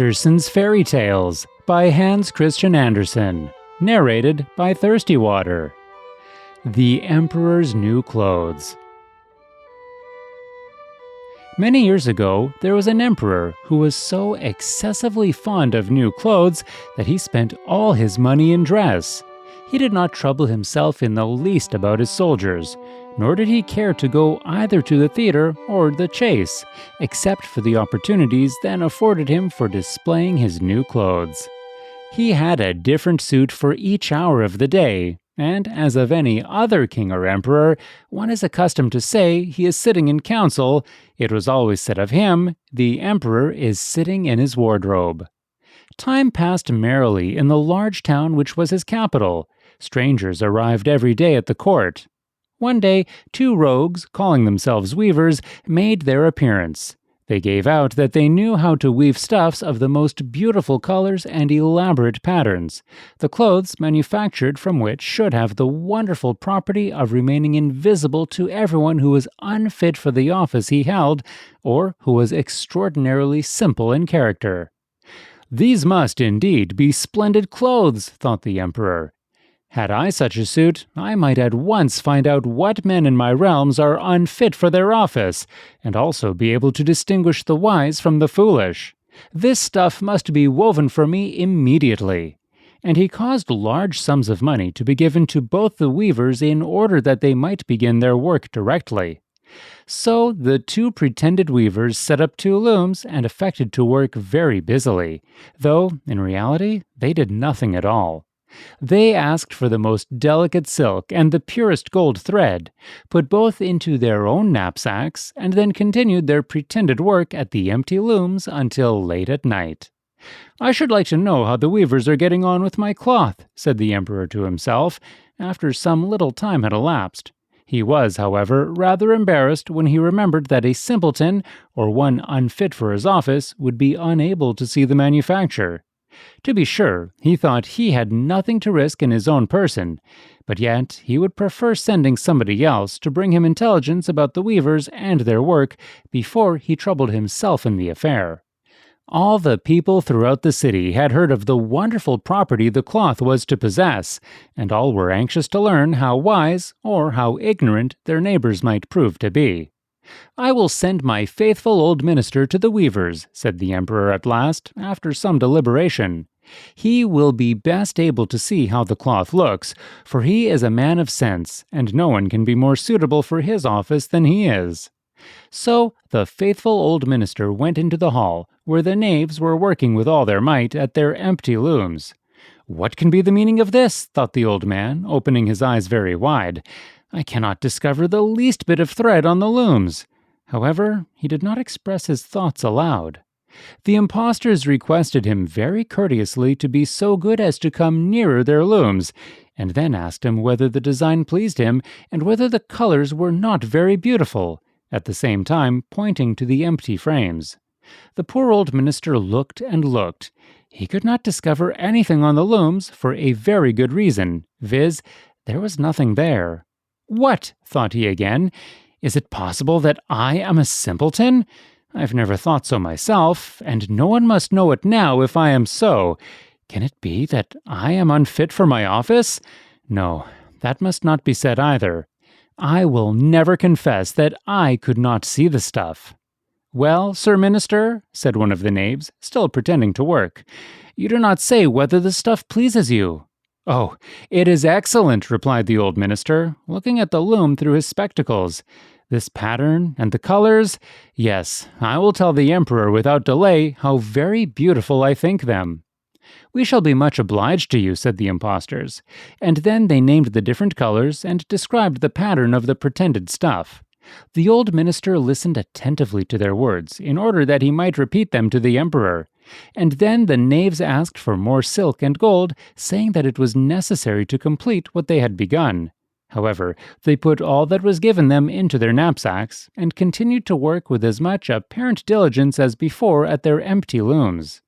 Andersen's Fairy Tales by Hans Christian Andersen. Narrated by Thirstywater. The Emperor's New Clothes. Many years ago, there was an emperor who was so excessively fond of new clothes that he spent all his money in dress. He did not trouble himself in the least about his soldiers, nor did he care to go either to the theater or the chase, except for the opportunities then afforded him for displaying his new clothes. He had a different suit for each hour of the day, and as of any other king or emperor, one is accustomed to say he is sitting in council, it was always said of him, the emperor is sitting in his wardrobe. Time passed merrily in the large town which was his capital. Strangers arrived every day at the court. One day, two rogues, calling themselves weavers, made their appearance. They gave out that they knew how to weave stuffs of the most beautiful colors and elaborate patterns, the clothes manufactured from which should have the wonderful property of remaining invisible to everyone who was unfit for the office he held, or who was extraordinarily simple in character. "These must, indeed, be splendid clothes," thought the emperor. "Had I such a suit, I might at once find out what men in my realms are unfit for their office, and also be able to distinguish the wise from the foolish. This stuff must be woven for me immediately." And he caused large sums of money to be given to both the weavers in order that they might begin their work directly. So the two pretended weavers set up two looms and affected to work very busily, though, in reality, they did nothing at all. They asked for the most delicate silk and the purest gold thread, put both into their own knapsacks, and then continued their pretended work at the empty looms until late at night. "I should like to know how the weavers are getting on with my cloth," said the emperor to himself, after some little time had elapsed. He was, however, rather embarrassed when he remembered that a simpleton, or one unfit for his office, would be unable to see the manufacture. To be sure, he thought he had nothing to risk in his own person, but yet he would prefer sending somebody else to bring him intelligence about the weavers and their work before he troubled himself in the affair. All the people throughout the city had heard of the wonderful property the cloth was to possess, and all were anxious to learn how wise or how ignorant their neighbors might prove to be. "I will send my faithful old minister to the weavers," said the emperor at last, after some deliberation. "He will be best able to see how the cloth looks, for he is a man of sense, and no one can be more suitable for his office than he is." So the faithful old minister went into the hall, where the knaves were working with all their might at their empty looms. "What can be the meaning of this?" thought the old man, opening his eyes very wide. "I cannot discover the least bit of thread on the looms." However, he did not express his thoughts aloud. The impostors requested him very courteously to be so good as to come nearer their looms, and then asked him whether the design pleased him and whether the colors were not very beautiful, at the same time pointing to the empty frames. The poor old minister looked and looked. He could not discover anything on the looms for a very good reason, viz., there was nothing there. "What?" thought he again. "Is it possible that I am a simpleton? I've never thought so myself, and no one must know it now if I am so. Can it be that I am unfit for my office? No, that must not be said either. I will never confess that I could not see the stuff." "Well, Sir Minister," said one of the knaves, still pretending to work, "you do not say whether the stuff pleases you." "Oh, it is excellent," replied the old minister, looking at the loom through his spectacles. "This pattern and the colors, yes, I will tell the emperor without delay how very beautiful I think them." "We shall be much obliged to you," said the impostors, and then they named the different colors and described the pattern of the pretended stuff. The old minister listened attentively to their words, in order that he might repeat them to the emperor. And then the knaves asked for more silk and gold, saying that it was necessary to complete what they had begun. However, they put all that was given them into their knapsacks, and continued to work with as much apparent diligence as before at their empty looms.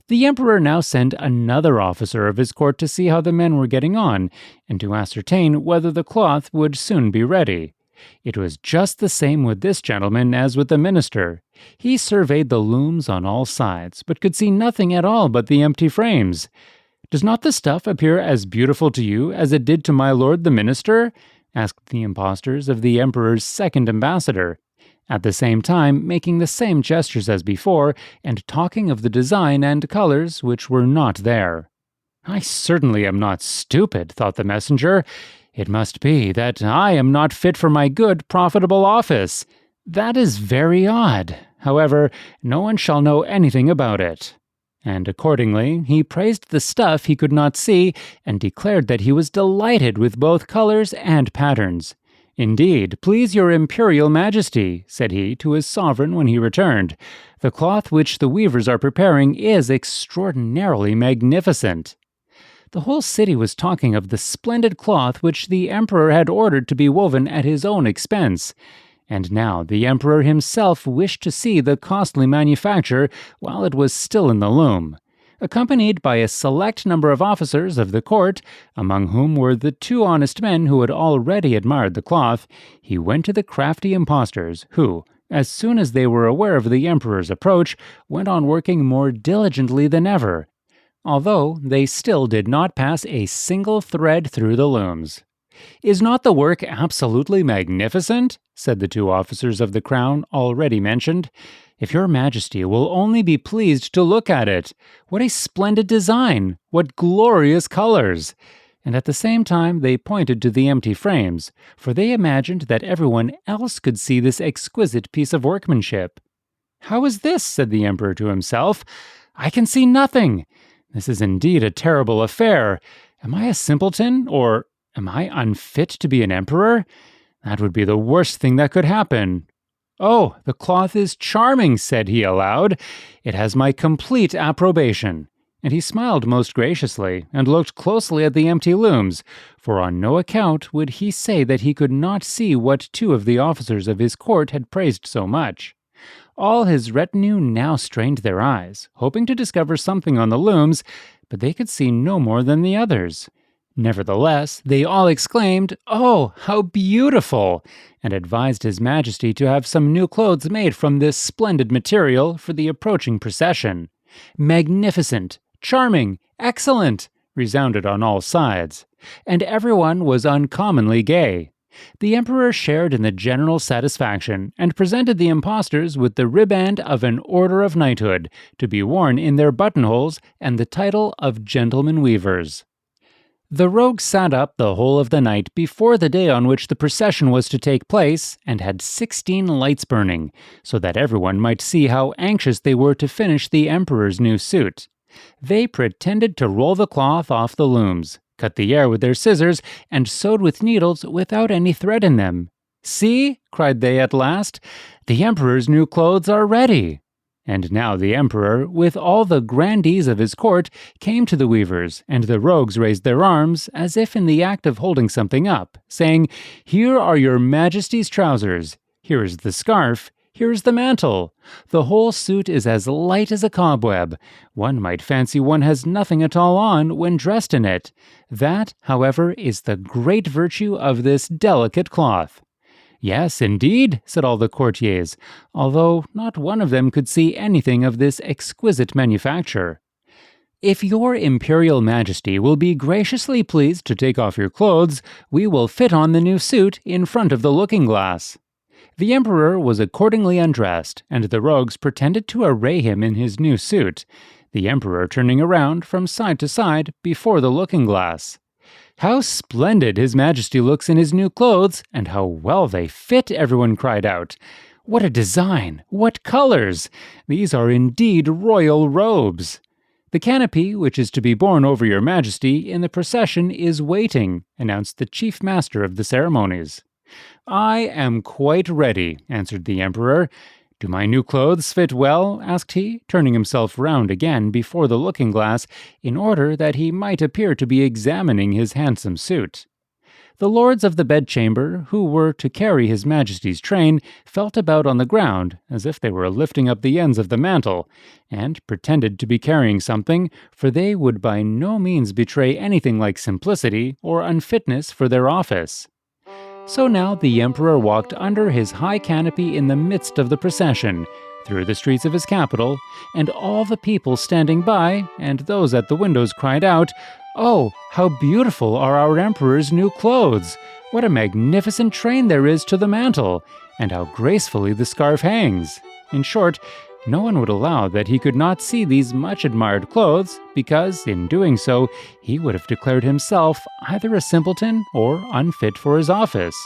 The emperor now sent another officer of his court to see how the men were getting on, and to ascertain whether the cloth would soon be ready. It was just the same with this gentleman as with the minister. He surveyed the looms on all sides, but could see nothing at all but the empty frames. "Does not the stuff appear as beautiful to you as it did to my lord the minister?" asked the impostors of the emperor's second ambassador, at the same time making the same gestures as before and talking of the design and colors which were not there. "I certainly am not stupid," thought the messenger. "It must be that I am not fit for my good, profitable office. That is very odd. However, no one shall know anything about it." And accordingly, he praised the stuff he could not see and declared that he was delighted with both colors and patterns. "Indeed, please your imperial majesty," said he to his sovereign when he returned, "the cloth which the weavers are preparing is extraordinarily magnificent." The whole city was talking of the splendid cloth which the emperor had ordered to be woven at his own expense. And now the emperor himself wished to see the costly manufacture while it was still in the loom. Accompanied by a select number of officers of the court, among whom were the two honest men who had already admired the cloth, he went to the crafty impostors, who, as soon as they were aware of the emperor's approach, went on working more diligently than ever, although they still did not pass a single thread through the looms. "Is not the work absolutely magnificent?" said the two officers of the crown already mentioned. "If your majesty will only be pleased to look at it. What a splendid design! What glorious colors!" And at the same time they pointed to the empty frames, for they imagined that everyone else could see this exquisite piece of workmanship. "How is this?" said the emperor to himself. "I can see nothing. This is indeed a terrible affair. Am I a simpleton, or am I unfit to be an emperor? That would be the worst thing that could happen. Oh, the cloth is charming," said he aloud. "It has my complete approbation." And he smiled most graciously and looked closely at the empty looms, for on no account would he say that he could not see what two of the officers of his court had praised so much. All his retinue now strained their eyes, hoping to discover something on the looms, but they could see no more than the others. Nevertheless, they all exclaimed, "Oh, how beautiful!" and advised His Majesty to have some new clothes made from this splendid material for the approaching procession. "Magnificent! Charming! Excellent!" resounded on all sides, and everyone was uncommonly gay. The emperor shared in the general satisfaction and presented the impostors with the riband of an order of knighthood, to be worn in their buttonholes, and the title of gentlemen weavers. The rogues sat up the whole of the night before the day on which the procession was to take place, and had 16 lights burning, so that everyone might see how anxious they were to finish the emperor's new suit. They pretended to roll the cloth off the looms, cut the air with their scissors, and sewed with needles without any thread in them. "See," cried they at last, "the emperor's new clothes are ready." And now the emperor, with all the grandees of his court, came to the weavers, and the rogues raised their arms, as if in the act of holding something up, saying, "Here are your majesty's trousers, here is the scarf, here is the mantle. The whole suit is as light as a cobweb. One might fancy one has nothing at all on when dressed in it. That, however, is the great virtue of this delicate cloth." "Yes, indeed," said all the courtiers, although not one of them could see anything of this exquisite manufacture. "If your imperial majesty will be graciously pleased to take off your clothes, we will fit on the new suit in front of the looking-glass." The emperor was accordingly undressed, and the rogues pretended to array him in his new suit, the emperor turning around from side to side before the looking-glass. "How splendid His Majesty looks in his new clothes, and how well they fit!" everyone cried out. "What a design! What colors! These are indeed royal robes!" "The canopy which is to be borne over your majesty in the procession is waiting," announced the chief master of the ceremonies. "I am quite ready," answered the emperor. "Do my new clothes fit well?" asked he, turning himself round again before the looking-glass in order that he might appear to be examining his handsome suit. The lords of the bedchamber, who were to carry His Majesty's train, felt about on the ground as if they were lifting up the ends of the mantle, and pretended to be carrying something, for they would by no means betray anything like simplicity or unfitness for their office. So now the emperor walked under his high canopy in the midst of the procession, through the streets of his capital, and all the people standing by and those at the windows cried out, "Oh, how beautiful are our emperor's new clothes! What a magnificent train there is to the mantle, and how gracefully the scarf hangs!" In short, no one would allow that he could not see these much-admired clothes, because, in doing so, he would have declared himself either a simpleton or unfit for his office.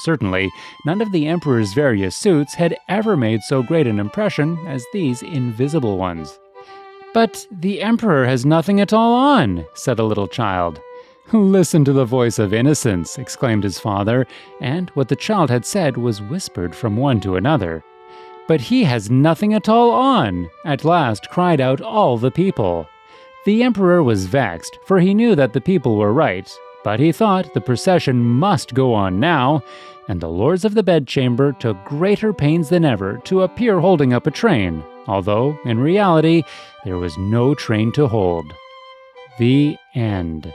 Certainly, none of the emperor's various suits had ever made so great an impression as these invisible ones. "But the emperor has nothing at all on," said a little child. "Listen to the voice of innocence," exclaimed his father, and what the child had said was whispered from one to another. "But he has nothing at all on," at last cried out all the people. The emperor was vexed, for he knew that the people were right, but he thought the procession must go on now, and the lords of the bedchamber took greater pains than ever to appear holding up a train, although, in reality, there was no train to hold. The end.